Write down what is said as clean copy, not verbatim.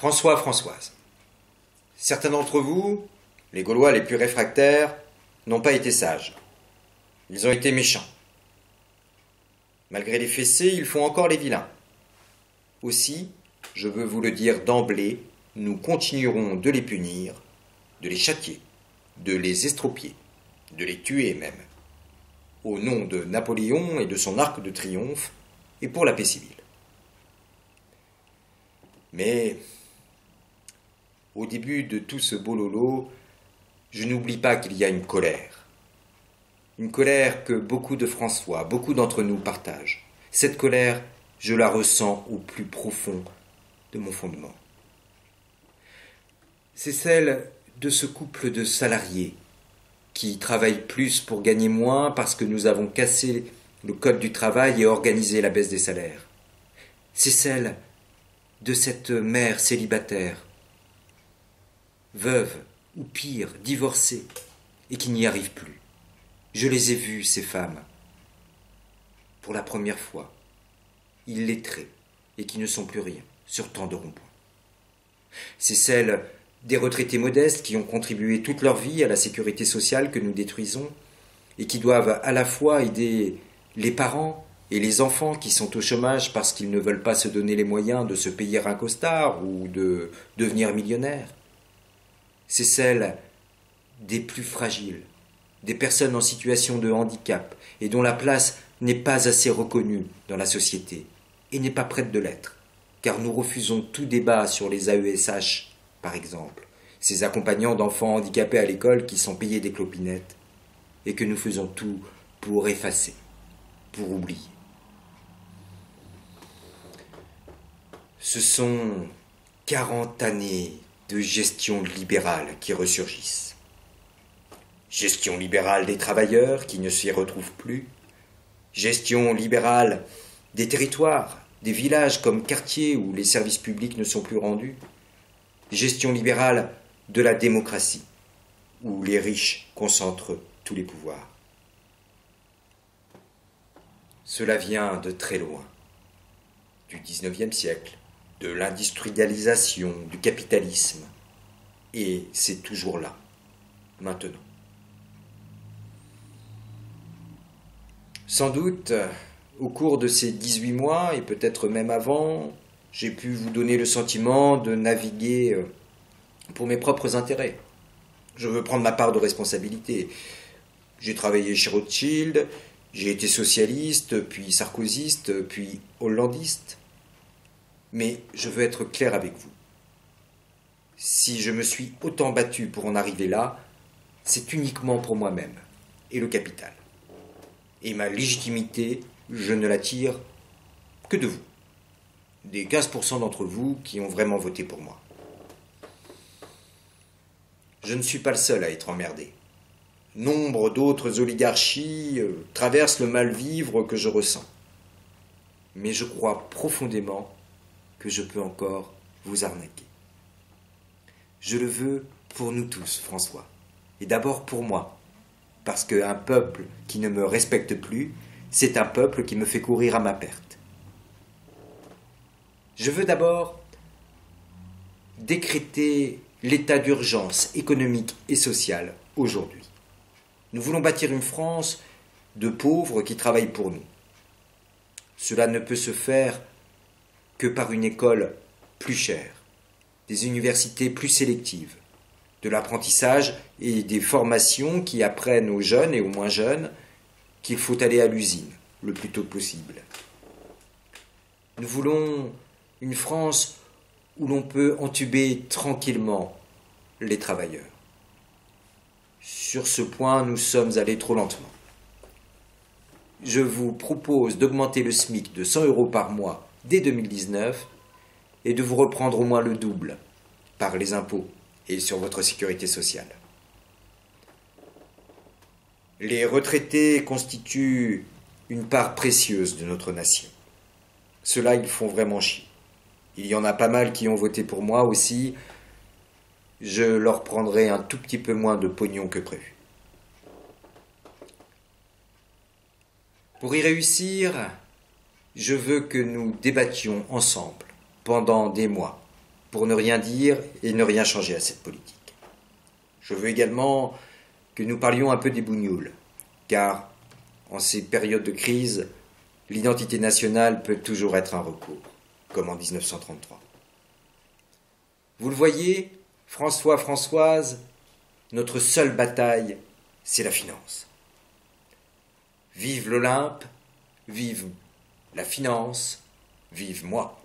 François, Françoise. Certains d'entre vous, les Gaulois les plus réfractaires, n'ont pas été sages. Ils ont été méchants. Malgré les fessées, ils font encore les vilains. Aussi, je veux vous le dire d'emblée, nous continuerons de les punir, de les châtier, de les estropier, de les tuer même, au nom de Napoléon et de son arc de triomphe, et pour la paix civile. Mais, au début de tout ce bololo, je n'oublie pas qu'il y a une colère. Une colère que beaucoup de François, beaucoup d'entre nous partagent. Cette colère, je la ressens au plus profond de mon fondement. C'est celle de ce couple de salariés qui travaillent plus pour gagner moins parce que nous avons cassé le code du travail et organisé la baisse des salaires. C'est celle de cette mère célibataire, veuve ou pire, divorcée, et qui n'y arrive plus. Je les ai vues, ces femmes, pour la première fois, illettrées, et qui ne sont plus rien, sur tant de ronds-points. C'est celle des retraités modestes qui ont contribué toute leur vie à la sécurité sociale que nous détruisons, et qui doivent à la fois aider les parents et les enfants qui sont au chômage parce qu'ils ne veulent pas se donner les moyens de se payer un costard ou de devenir millionnaires. C'est celle des plus fragiles, des personnes en situation de handicap et dont la place n'est pas assez reconnue dans la société et n'est pas prête de l'être, car nous refusons tout débat sur les AESH, par exemple, ces accompagnants d'enfants handicapés à l'école qui sont payés des clopinettes et que nous faisons tout pour effacer, pour oublier. Ce sont 40 années de gestion libérale qui ressurgissent. Gestion libérale des travailleurs qui ne s'y retrouvent plus. Gestion libérale des territoires, des villages comme quartiers où les services publics ne sont plus rendus. Gestion libérale de la démocratie, où les riches concentrent tous les pouvoirs. Cela vient de très loin, du XIXe siècle, de l'industrialisation, du capitalisme, et c'est toujours là, maintenant. Sans doute, au cours de ces 18 mois, et peut-être même avant, j'ai pu vous donner le sentiment de naviguer pour mes propres intérêts. Je veux prendre ma part de responsabilité. J'ai travaillé chez Rothschild, j'ai été socialiste, puis sarkozyste, puis hollandiste. Mais je veux être clair avec vous. Si je me suis autant battu pour en arriver là, c'est uniquement pour moi-même et le capital. Et ma légitimité, je ne la tire que de vous, des 15% d'entre vous qui ont vraiment voté pour moi. Je ne suis pas le seul à être emmerdé. Nombre d'autres oligarchies traversent le mal-vivre que je ressens. Mais je crois profondément que je peux encore vous arnaquer. Je le veux pour nous tous, François, et d'abord pour moi, parce qu'un peuple qui ne me respecte plus, c'est un peuple qui me fait courir à ma perte. Je veux d'abord décréter l'état d'urgence économique et sociale aujourd'hui. Nous voulons bâtir une France de pauvres qui travaillent pour nous. Cela ne peut se faire que par une école plus chère, des universités plus sélectives, de l'apprentissage et des formations qui apprennent aux jeunes et aux moins jeunes qu'il faut aller à l'usine le plus tôt possible. Nous voulons une France où l'on peut entuber tranquillement les travailleurs. Sur ce point, nous sommes allés trop lentement. Je vous propose d'augmenter le SMIC de 100 € par mois dès 2019 et de vous reprendre au moins le double par les impôts et sur votre sécurité sociale. Les retraités constituent une part précieuse de notre nation. Ceux-là, ils font vraiment chier. Il y en a pas mal qui ont voté pour moi aussi. Je leur prendrai un tout petit peu moins de pognon que prévu. Pour y réussir, je veux que nous débattions ensemble pendant des mois pour ne rien dire et ne rien changer à cette politique. Je veux également que nous parlions un peu des bougnoules, car en ces périodes de crise, l'identité nationale peut toujours être un recours, comme en 1933. Vous le voyez, François, Françoise, notre seule bataille, c'est la finance. Vive l'Olympe, vive la finance, vive moi.